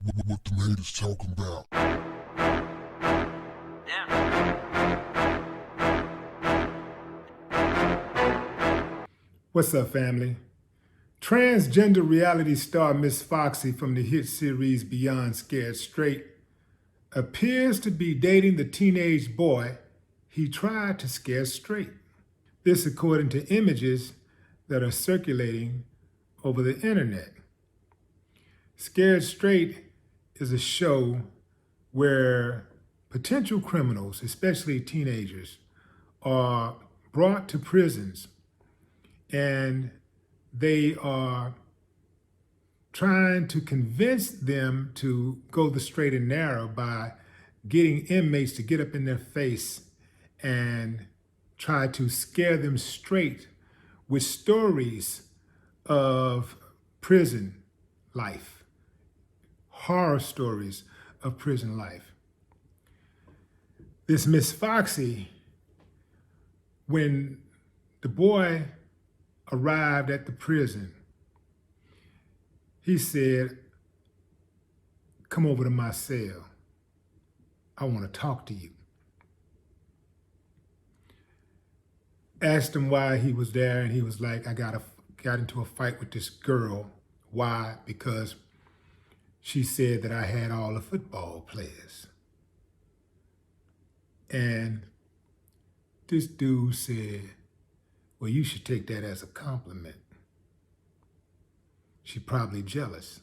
What the haters talking about? What's up, family? Transgender reality star Miss Foxxy from the hit series Beyond Scared Straight appears to be dating the teenage boy he tried to scare straight. This according to images that are circulating over the internet. Scared Straight is a show where potential criminals, especially teenagers, are brought to prisons and they are trying to convince them to go the straight and narrow by getting inmates to get up in their face and try to scare them straight with stories of prison life, horror stories of prison life. This Miss Foxxy, when the boy arrived at the prison, he said, "Come over to my cell. I want to talk to you." Asked him why he was there, and he was like, "I got into a fight with this girl." Why? Because she said that I had all the football players. And this dude said, "Well, you should take that as a compliment. She's probably jealous."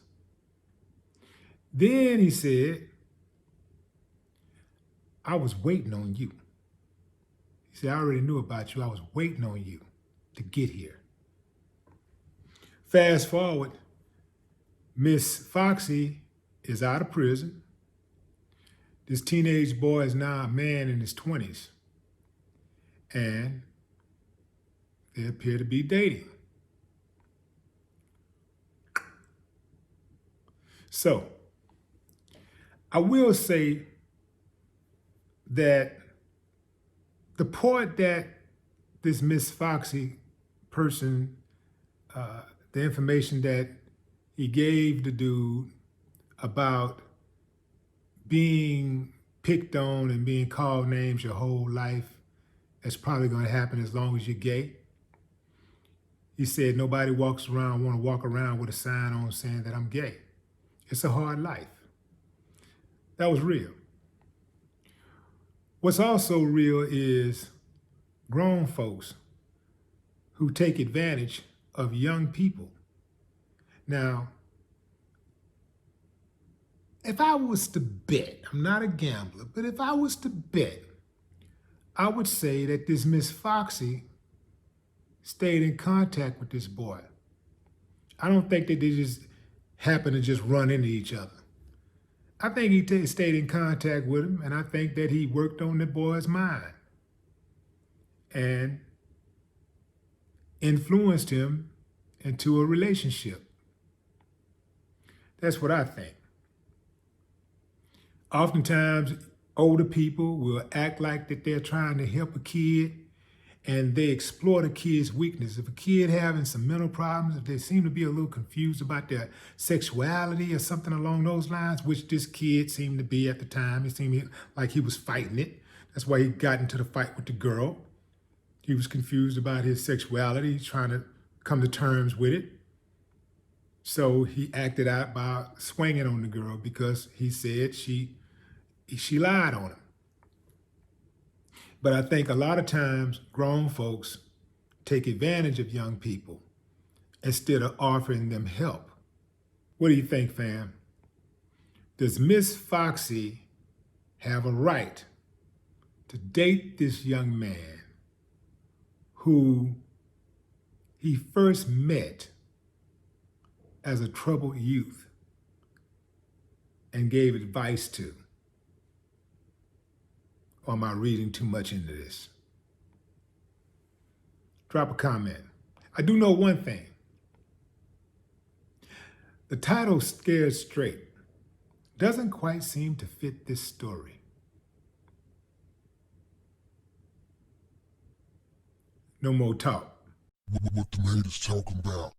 Then he said, "I was waiting on you." He said, "I already knew about you. I was waiting on you to get here." Fast forward, Miss Foxxy is out of prison. This teenage boy is now a man in his 20s. And they appear to be dating. So, I will say that the part that this Miss Foxxy person, the information that he gave the dude about being picked on and being called names your whole life, that's probably going to happen as long as you're gay. He said nobody want to walk around with a sign on saying that I'm gay. It's a hard life. That was real. What's also real is grown folks who take advantage of young people. Now, if I was to bet, I'm not a gambler, but if I was to bet, I would say that this Miss Foxxy stayed in contact with this boy. I don't think that they just happened to just run into each other. I think he stayed in contact with him, and I think that he worked on the boy's mind and influenced him into a relationship. That's what I think. Oftentimes, older people will act like that they're trying to help a kid, and they explore the kid's weakness. If a kid having some mental problems, if they seem to be a little confused about their sexuality or something along those lines, which this kid seemed to be at the time, it seemed like he was fighting it. That's why he got into the fight with the girl. He was confused about his sexuality. He's trying to come to terms with it. So he acted out by swinging on the girl because he said she lied on him. But I think a lot of times grown folks take advantage of young people instead of offering them help. What do you think, fam? Does Miss Foxxy have a right to date this young man who he first met as a troubled youth and gave advice to? Or am I reading too much into this? Drop a comment. I do know one thing. The title Scared Straight doesn't quite seem to fit this story. No more talk. What the haters talking about?